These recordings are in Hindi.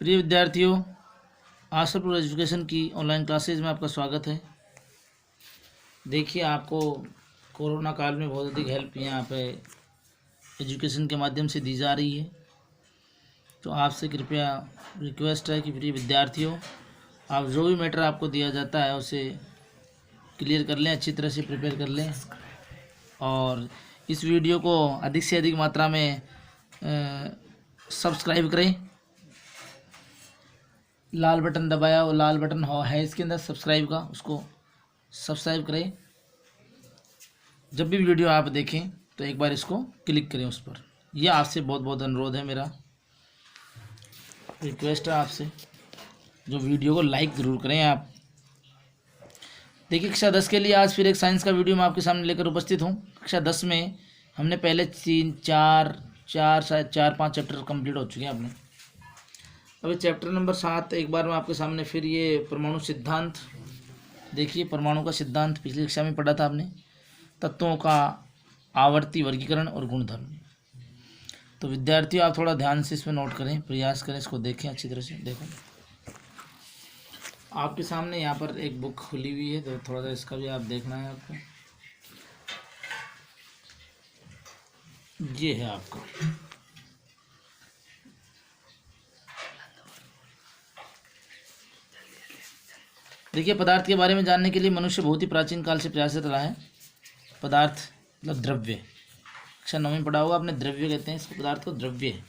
प्रिय विद्यार्थियों, आशरपुर एजुकेशन की ऑनलाइन क्लासेज में आपका स्वागत है। देखिए, आपको कोरोना काल में बहुत अधिक हेल्प यहाँ पे एजुकेशन के माध्यम से दी जा रही है। तो आपसे कृपया रिक्वेस्ट है कि प्रिय विद्यार्थियों, आप जो भी मैटर आपको दिया जाता है उसे क्लियर कर लें, अच्छी तरह से प्रिपेयर कर लें और इस वीडियो को अधिक से अधिक मात्रा में सब्सक्राइब करें। लाल बटन दबाया और लाल बटन है इसके अंदर सब्सक्राइब का, उसको सब्सक्राइब करें। जब भी वीडियो आप देखें तो एक बार इसको क्लिक करें उस पर। यह आपसे बहुत बहुत अनुरोध है, मेरा रिक्वेस्ट है आपसे। जो वीडियो को लाइक ज़रूर करें आप। देखिए, कक्षा 10 के लिए आज फिर एक साइंस का वीडियो मैं आपके सामने लेकर उपस्थित हूँ। कक्षा 10 में हमने पहले 4-5 चैप्टर कंप्लीट हो चुके हैं अपने। अभी चैप्टर नंबर 7 एक बार मैं आपके सामने फिर ये परमाणु सिद्धांत। देखिए, परमाणु का सिद्धांत पिछली कक्षा में पढ़ा था आपने। तत्वों का आवर्ती वर्गीकरण और गुणधर्म। तो विद्यार्थियों, आप थोड़ा ध्यान से इसमें नोट करें, प्रयास करें, इसको देखें, अच्छी तरह से देखें। आपके सामने यहाँ पर एक बुक खुली हुई है, तो थोड़ा सा इसका भी आप देखना है आपको। ये है आपका देखिए, पदार्थ के बारे में जानने के लिए मनुष्य बहुत ही प्राचीन काल से प्रयासरत रहा है। पदार्थ मतलब द्रव्य। कक्षा 9 में पढ़ा होगा आपने, द्रव्य कहते हैं इसको, पदार्थ को द्रव्य है।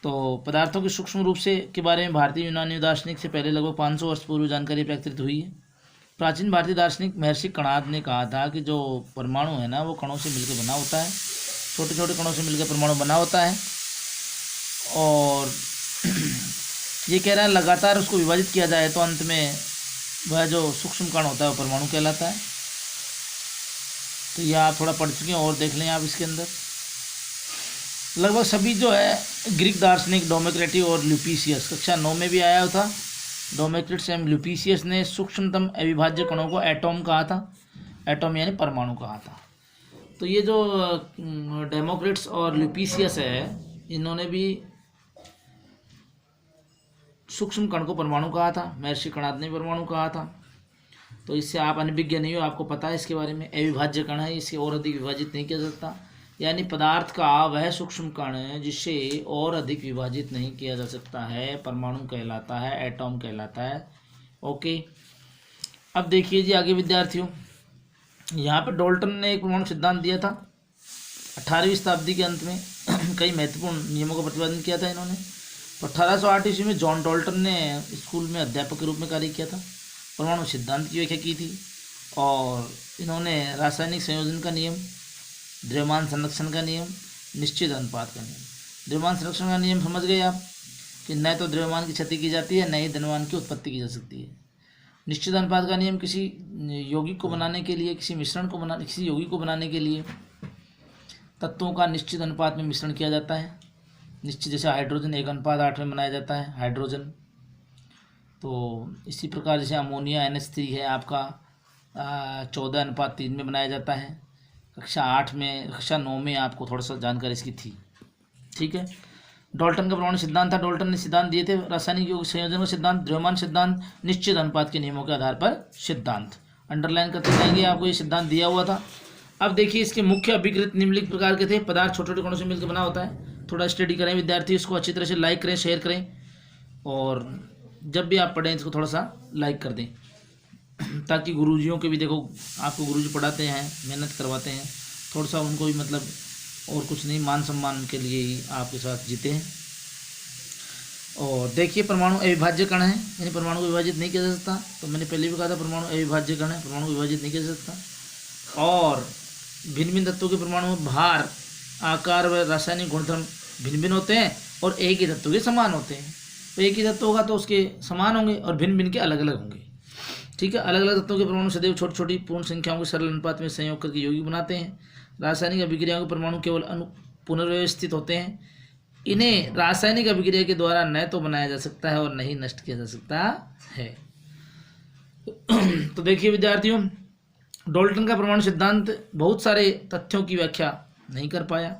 तो पदार्थों के सूक्ष्म रूप से के बारे में भारतीय यूनानी दार्शनिक से पहले लगभग 500 वर्ष पूर्व जानकारी प्रकटित हुई है। प्राचीन भारतीय दार्शनिक महर्षि कणाद ने कहा था कि जो परमाणु है ना, वो कणों से मिलकर बना होता है। छोटे छोटे कणों से मिलकर परमाणु बना होता है और ये कह रहा है लगातार उसको विभाजित किया जाए तो अंत में वह जो सूक्ष्म कण होता है वो परमाणु कहलाता है। तो यह आप थोड़ा पढ़ चुके हैं और देख लें आप इसके अंदर। लगभग सभी जो है ग्रीक दार्शनिक डेमोक्रिटस और ल्यूपिसियस, कक्षा 9 में भी आया था। डेमोक्रिटस एवं ल्यूपिसियस ने सूक्ष्मतम अविभाज्य कणों को एटॉम कहा था। एटॉम यानी परमाणु कहा था। तो ये जो डेमोक्रिटस और ल्यूपिसियस है, इन्होंने भी सूक्ष्म कण को परमाणु कहा था। महर्षि कणाद ने परमाणु कहा था। तो इससे आप अनभिज्ञ नहीं हो, आपको पता है इसके बारे में। अविभाज्य कण है, इसे और अधिक विभाजित नहीं किया जा सकता। यानी पदार्थ का वह सूक्ष्म कण है जिससे और अधिक विभाजित नहीं किया जा सकता है, परमाणु कहलाता है, एटॉम कहलाता है। ओके, अब देखिए जी आगे विद्यार्थियों, यहाँ पर डाल्टन ने एक परमाणु सिद्धांत दिया था 18वीं शताब्दी के अंत में। कई महत्वपूर्ण नियमों का प्रतिपादन किया था इन्होंने। 1808 ईस्वी में जॉन डाल्टन ने स्कूल में अध्यापक के रूप में कार्य किया था। परमाणु सिद्धांत की व्याख्या की थी और इन्होंने रासायनिक संयोजन का नियम, द्रव्यमान संरक्षण का नियम, निश्चित अनुपात का नियम। द्रव्यमान संरक्षण का नियम समझ गए आप कि न तो द्रव्यमान की क्षति की जाती है, न ही द्रव्यमान की उत्पत्ति की जा सकती है। निश्चित अनुपात का नियम किसी यौगिक को बनाने के लिए, किसी मिश्रण को बनाने, किसी यौगिक को बनाने के लिए तत्वों का निश्चित अनुपात में मिश्रण किया जाता है। निश्चित, जैसे हाइड्रोजन 1:8 में बनाया जाता है हाइड्रोजन। तो इसी प्रकार जैसे अमोनिया NH3 है आपका 14:3 में बनाया जाता है। कक्षा 9 में आपको थोड़ा सा जानकारी इसकी थी, ठीक है। डाल्टन का परमाणु सिद्धांत था। डाल्टन ने सिद्धांत दिए थे रासायनिक यौगिक संयोजन का सिद्धांत, द्रव्यमान सिद्धांत, निश्चित अनुपात के नियमों के आधार पर सिद्धांत। अंडरलाइन करते जाएंगे, आपको ये सिद्धांत दिया हुआ था। अब देखिए, इसके मुख्य अभिकृत निम्नलिखित प्रकार के थे। पदार्थ छोटे छोटे कणों से मिलकर बना होता है। थोड़ा स्टडी करें विद्यार्थी, इसको अच्छी तरह से लाइक करें, शेयर करें और जब भी आप पढ़ें इसको थोड़ा सा लाइक कर दें, ताकि गुरुजियों के भी, देखो आपको गुरुजी पढ़ाते हैं, मेहनत करवाते हैं, थोड़ा सा उनको भी मतलब और कुछ नहीं, मान सम्मान के लिए ही आपके साथ जीते हैं। और देखिए, परमाणु अविभाज्य कण है, यानी परमाणु को विभाजित नहीं किया जा सकता। तो मैंने पहले भी कहा था परमाणु अविभाज्य कण है, परमाणु को विभाजित नहीं किया जा सकता। और भिन्न भिन्न तत्वों के परमाणु में भार, आकार व रासायनिक गुणधर्म भिन्न भिन्न होते हैं और एक ही तत्व के समान होते हैं। तो एक ही तत्व होगा तो उसके समान होंगे और भिन्न भिन्न के अलग अलग होंगे, ठीक है। अलग अलग तत्वों के परमाणु सदैव छोटी छोटी पूर्ण संख्याओं के सरल अनुपात में संयोग करके यौगिक बनाते हैं। रासायनिक अभिक्रियाओं के परमाणु केवल पुनर्व्यवस्थित होते हैं। इन्हें रासायनिक अभिक्रिया के द्वारा न तो बनाया जा सकता है और न ही नष्ट किया जा सकता है। तो देखिए विद्यार्थियों, डाल्टन का परमाणु सिद्धांत बहुत सारे तथ्यों की व्याख्या नहीं कर पाया।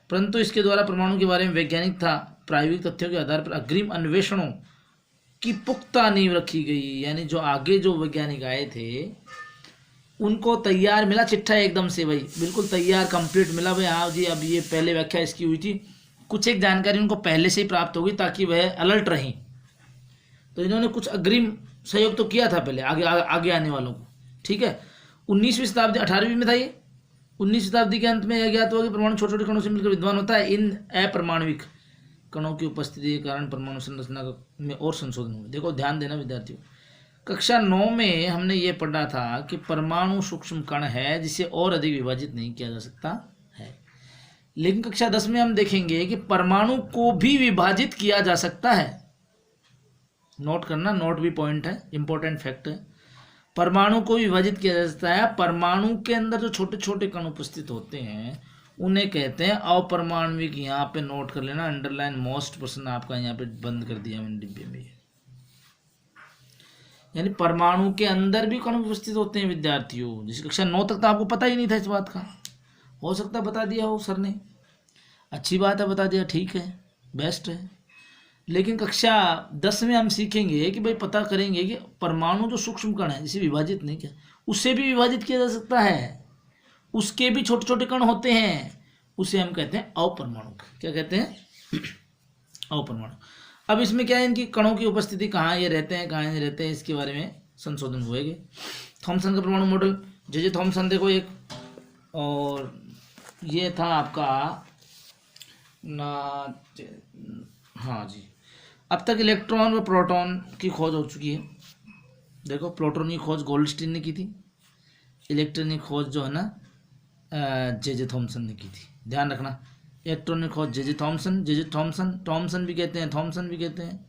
परंतु इसके द्वारा परमाणु के बारे में वैज्ञानिक था प्रायोगिक तथ्यों के आधार पर अग्रिम अन्वेषणों की पुख्ता नींव रखी गई। यानी जो आगे जो वैज्ञानिक आए थे उनको तैयार मिला चिट्ठा एकदम से, भाई बिल्कुल तैयार कंप्लीट मिला, भाई हाँ जी अब ये पहले व्याख्या इसकी हुई थी, कुछ एक जानकारी उनको पहले से ही प्राप्त होगी ताकि वह अलर्ट रहें। तो इन्होंने कुछ अग्रिम सहयोग तो किया था पहले आगे आने वालों को। ठीक है, 19वीं शताब्दी 18वीं में था ये। 19वीं शताब्दी के अंत में यह ज्ञात हुआ कि परमाणु छोटे छोटे कणों से मिलकर विद्वान होता है। इन अपर्माणविक कणों की उपस्थिति के कारण परमाणु संरचना में और संशोधन हुए। देखो ध्यान देना विद्यार्थियों, कक्षा 9 में हमने ये पढ़ा था कि परमाणु सूक्ष्म कण है जिसे और अधिक विभाजित नहीं किया जा सकता है, लेकिन कक्षा 10 में हम देखेंगे कि परमाणु को भी विभाजित किया जा सकता है। नोट करना, नोट भी पॉइंट है, इंपॉर्टेंट फैक्ट है। परमाणु को विभाजित किया जा सकता है। परमाणु के अंदर जो छोटे छोटे कण उपस्थित होते हैं उन्हें कहते हैं अपरमाणविक। यहाँ पे नोट कर लेना, अंडरलाइन मोस्ट पर्सन आपका यहाँ पे बंद कर दिया मैंने डिब्बे में। यानी परमाणु के अंदर भी कण उपस्थित होते हैं विद्यार्थियों। जिस कक्षा 9 तक तो आपको पता ही नहीं था इस बात का, हो सकता है बता दिया हो सर ने, अच्छी बात है बता दिया, ठीक है, बेस्ट है। लेकिन कक्षा 10 में हम सीखेंगे कि भाई पता करेंगे कि परमाणु जो सूक्ष्म कण है जिसे विभाजित नहीं किया, उससे भी विभाजित किया जा सकता है, उसके भी छोटे छोटे कण होते हैं, उसे हम कहते हैं अपरमाणु। क्या कहते हैं? अपरमाणु। अब इसमें क्या है, इनकी कणों की उपस्थिति, कहाँ ये रहते हैं कहाँ नहीं रहते हैं, इसके बारे में संशोधन हुएगे। थॉमसन का परमाणु मॉडल, जे थॉमसन देखो एक, और ये था आपका ना, हाँ जी। अब तक इलेक्ट्रॉन व प्रोटॉन की खोज हो चुकी है। देखो प्रोटॉन की खोज गोल्डस्टीन ने की थी, इलेक्ट्रॉन की खोज जो है ना जे थॉमसन ने की थी। ध्यान रखना, इलेक्ट्रॉन की खोज जे थॉमसन, थॉमसन भी कहते हैं, थॉमसन भी कहते हैं।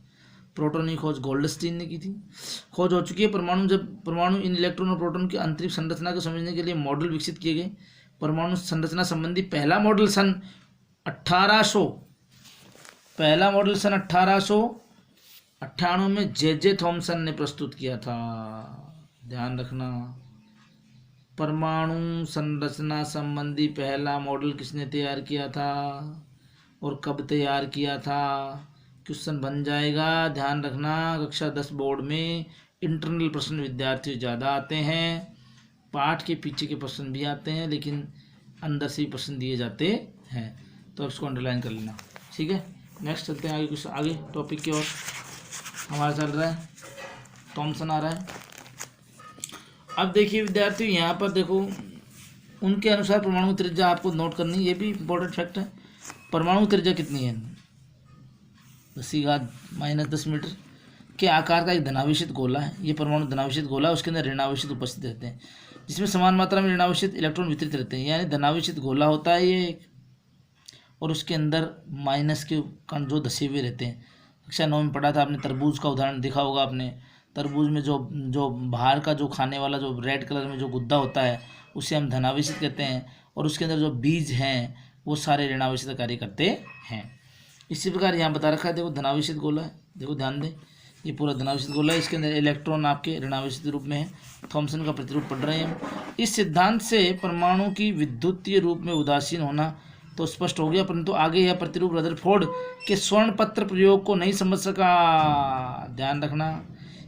प्रोटॉन की खोज गोल्डस्टीन ने की थी। खोज हो चुकी है। परमाणु इन इलेक्ट्रॉन और प्रोटॉन की आंतरिक संरचना को समझने के लिए मॉडल विकसित किए गए। परमाणु संरचना संबंधी पहला मॉडल सन 1898 में जे थॉमसन ने प्रस्तुत किया था। ध्यान रखना, परमाणु संरचना संबंधी पहला मॉडल किसने तैयार किया था और कब तैयार किया था? क्वेश्चन बन जाएगा, ध्यान रखना। कक्षा 10 बोर्ड में इंटरनल प्रश्न विद्यार्थी ज़्यादा आते हैं, पाठ के पीछे के प्रश्न भी आते हैं, लेकिन अंदर से भी प्रश्न दिए जाते हैं, तो इसको अंडरलाइन कर लेना। ठीक है, नेक्स्ट चलते हैं आगे, कुछ आगे टॉपिक की ओर हमारा चल रहा है, थॉमसन आ रहा है। अब देखिए विद्यार्थियों, यहाँ पर देखो उनके अनुसार परमाणु त्रिज्या आपको नोट करनी, ये भी इम्पोर्टेंट फैक्ट है। परमाणु त्रिज्या कितनी है? 10⁻⁻10 मीटर के आकार का एक धनावेशित गोला है। ये परमाणु धनावेशित गोला है, उसके अंदर ऋणावेशित उपस्थित रहते हैं, जिसमें समान मात्रा में ऋणावेशित इलेक्ट्रॉन वितरित रहते हैं। यानी धनावेशित गोला होता है ये, और उसके अंदर माइनस के कण जो धसे हुए रहते हैं। कक्षा 9 में पढ़ा था आपने, तरबूज का उदाहरण देखा होगा आपने। तरबूज में जो बाहर का जो खाने वाला जो रेड कलर में जो गुद्दा होता है उसे हम धनावेशित कहते हैं, और उसके अंदर जो बीज हैं वो सारे ऋणावेशित कार्य करते हैं। इसी प्रकार यहाँ बता रखा है, देखो धनावेशित गोला है, देखो ध्यान दें, ये पूरा धनावेशित गोला है, इसके अंदर इलेक्ट्रॉन आपके ऋणावेशित रूप में है। थॉमसन का प्रतिरूप पढ़ रहे हैं हम। इस सिद्धांत से परमाणु की विद्युतीय रूप में उदासीन होना तो स्पष्ट हो गया, परंतु आगे यह प्रतिरूप रदरफोर्ड के स्वर्ण पत्र प्रयोग को नहीं समझ सका। ध्यान रखना,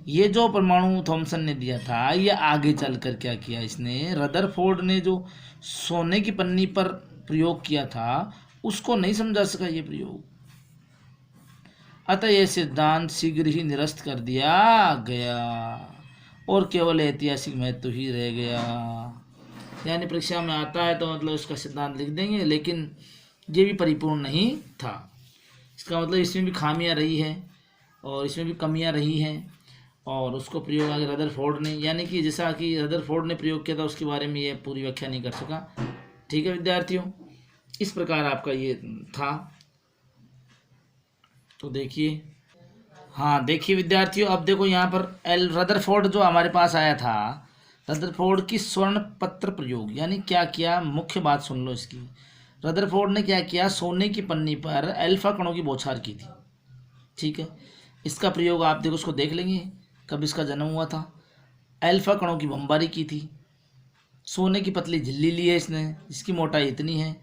ये जो परमाणु थॉमसन ने दिया था, ये आगे चलकर क्या किया इसने, रदरफोर्ड ने जो सोने की पन्नी पर प्रयोग किया था उसको नहीं समझा सका ये प्रयोग, अतः यह सिद्धांत शीघ्र ही निरस्त कर दिया गया और केवल ऐतिहासिक महत्व ही रह गया। यानी परीक्षा में आता है तो मतलब इसका सिद्धांत लिख देंगे, लेकिन ये भी परिपूर्ण नहीं था। इसका मतलब इसमें भी खामियां रही है और इसमें भी कमियां रही हैं, और उसको प्रयोग आगे रदरफोर्ड ने, यानी कि जैसा कि रदरफोर्ड ने प्रयोग किया था उसके बारे में ये पूरी व्याख्या नहीं कर सका। ठीक है विद्यार्थियों, इस प्रकार आपका ये था। तो देखिए, हाँ देखिए विद्यार्थियों, अब देखो यहाँ पर रदरफोर्ड जो हमारे पास आया था, रदरफोर्ड की स्वर्ण पत्र प्रयोग, यानी क्या किया, मुख्य बात सुन लो इसकी। रदरफोर्ड ने क्या किया, सोने की पन्नी पर अल्फा कणों की बौछार की थी। ठीक है, इसका प्रयोग आप देखो, उसको देख लेंगे कब इसका जन्म हुआ था। अल्फा कणों की बमबारी की थी। सोने की पतली झिल्ली ली है इसने, जिसकी मोटाई इतनी है,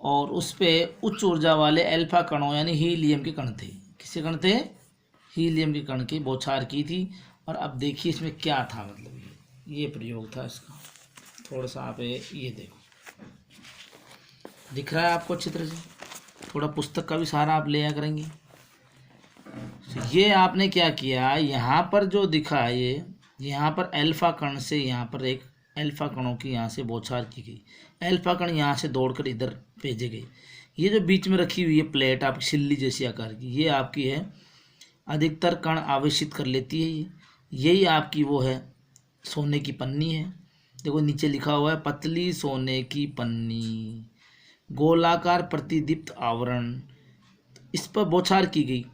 और उस पे उच्च ऊर्जा वाले अल्फा कणों यानी हीलियम के कण थे। किसके कण थे? हीलियम के कण की बौछार की थी। और अब देखिए इसमें क्या था, मतलब ये प्रयोग था इसका। थोड़ा सा आप ये देखो, दिख रहा है आपको अच्छी तरह से? थोड़ा पुस्तक का भी सहारा आप लिया करेंगे। तो ये आपने क्या किया, यहाँ पर जो दिखा है ये, यहाँ पर अल्फा कण से यहाँ पर एक अल्फा कणों की यहाँ से बौछार की गई। अल्फा कण यहाँ से दौड़कर इधर भेजे गए। ये जो बीच में रखी हुई है प्लेट आपकी सिल्ली जैसी आकार की, ये आपकी है अधिकतर कण आवेशित कर लेती है। यही आपकी वो है सोने की पन्नी है। देखो नीचे लिखा हुआ है पतली सोने की पन्नी, गोलाकार प्रतिदीप्त आवरण। इस पर बौछार की गई।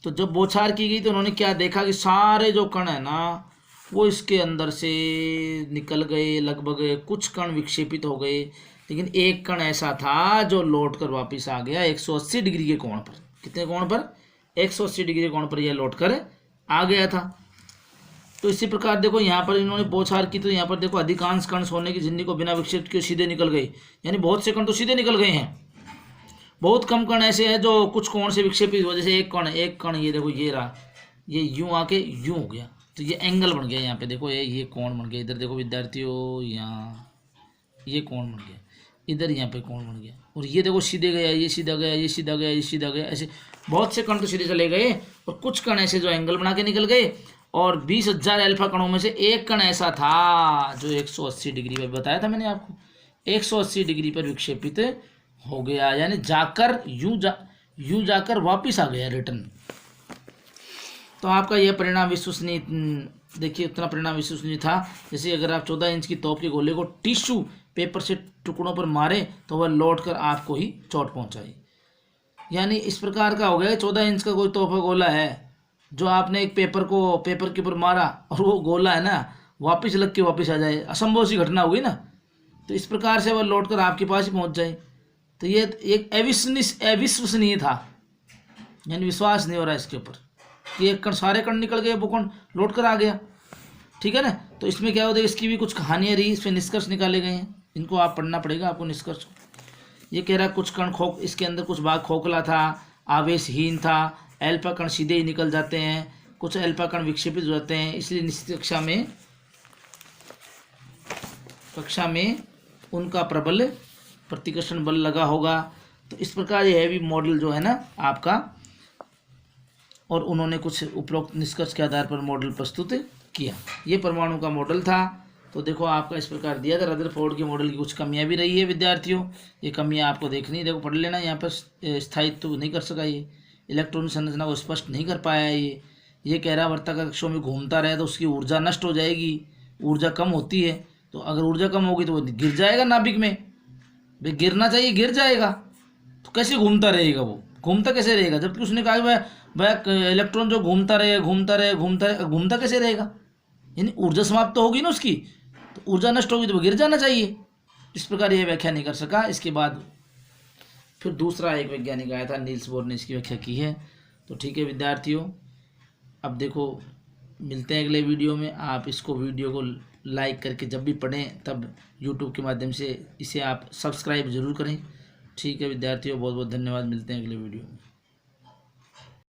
तो जब बौछार की गई तो उन्होंने क्या देखा कि सारे जो कण है ना वो इसके अंदर से निकल गए। लगभग कुछ कण विक्षेपित हो गए, लेकिन एक कण ऐसा था जो लौट कर वापिस आ गया 180 डिग्री के कोण पर। कितने कोण पर? 180 डिग्री कोण पर यह लौट कर आ गया था। तो इसी प्रकार देखो यहाँ पर इन्होंने बौछार की, तो यहाँ पर देखो अधिकांश कण सोने की झिल्ली को बिना विक्षेपित किए सीधे निकल गए। यानी बहुत से कण तो सीधे निकल गए हैं। बहुत कम कण ऐसे हैं जो कुछ कोण से विक्षेपित हुए। जैसे एक कण ये देखो, ये रहा, ये यूं आके यूं हो गया, तो ये एंगल बन गया। यहाँ पे देखो ये कोण बन गया। इधर देखो विद्यार्थियों, यहाँ ये कोण बन गया, इधर यहाँ पे कोण बन गया। और ये देखो सीधे गया, ये सीधा गया, ये सीधा गया, ये सीधा गया। ऐसे बहुत से कण तो सीधे चले गए, और कुछ कण ऐसे जो एंगल बना के निकल गए। और 20,000 अल्फा कणों में से एक कण ऐसा था जो 180 डिग्री पर, बताया था मैंने आपको, 180 डिग्री पर विक्षेपित हो गया। यानी जाकर यूं जाकर वापिस आ गया, रिटर्न। तो आपका यह परिणाम विश्वसनीय, देखिए उतना परिणाम विश्वसनीय था। जैसे अगर आप 14 इंच की तोप के गोले को टिश्यू पेपर से टुकड़ों पर मारे तो वह लौट कर आपको ही चोट पहुंचाए। यानी इस प्रकार का हो गया। 14 इंच का कोई तोप का गोला है, जो आपने एक पेपर के ऊपर मारा और वो गोला है ना वापिस लग के वापिस आ जाए, असंभव सी घटना हुई ना। तो इस प्रकार से वह लौट कर आपके पास ही पहुँच जाए। तो ये एक अविश्वसनीय था, यानी विश्वास नहीं हो रहा इसके ऊपर कि एक कण, सारे कण निकल गए, वो कण लौट कर आ गया। ठीक है ना। तो इसमें क्या होता है, इसकी भी कुछ कहानियाँ रही, इसमें निष्कर्ष निकाले गए हैं, इनको आप पढ़ना पड़ेगा आपको निष्कर्ष। ये कह रहा है कुछ कण इसके अंदर कुछ भाग खोखला था, आवेशहीन था, अल्फा कण सीधे ही निकल जाते हैं, कुछ अल्फा कण विक्षेपित हो जाते हैं, इसलिए निश्चित कक्षा में उनका प्रबल प्रतिकर्षण बल लगा होगा। तो इस प्रकार यह भी मॉडल जो है ना आपका, और उन्होंने कुछ उपरोक्त निष्कर्ष के आधार पर मॉडल प्रस्तुत किया। ये परमाणु का मॉडल था। तो देखो आपका इस प्रकार दिया था। रदरफोर्ड के मॉडल की कुछ कमियां भी रही है विद्यार्थियों, ये कमियां आपको देखनी है, देखो पढ़ लेना। यहाँ पर स्थायित्व नहीं कर सका, ये इलेक्ट्रॉन संरचना को स्पष्ट नहीं कर पाया। ये कह रहा वर्ताकार कक्षों में घूमता रहे तो उसकी ऊर्जा नष्ट हो जाएगी, ऊर्जा कम होती है। तो अगर ऊर्जा कम होगी तो वो गिर जाएगा नाभिक में, भाई गिरना चाहिए, गिर जाएगा। तो कैसे घूमता रहेगा, वो घूमता कैसे रहेगा? जबकि उसने कहा वह इलेक्ट्रॉन जो घूमता घूमता कैसे रहेगा? यानी ऊर्जा समाप्त तो होगी ना उसकी, तो ऊर्जा नष्ट होगी तो वो गिर जाना चाहिए। इस प्रकार यह व्याख्या नहीं कर सका। इसके बाद फिर दूसरा एक वैज्ञानिक आया था, नील्स बोर ने इसकी व्याख्या की है। तो ठीक है विद्यार्थियों, अब देखो मिलते हैं अगले वीडियो में। आप इसको वीडियो को लाइक करके जब भी पढ़ें तब यूट्यूब के माध्यम से इसे आप सब्सक्राइब ज़रूर करें। ठीक है विद्यार्थियों, बहुत बहुत धन्यवाद। मिलते हैं अगले वीडियो में।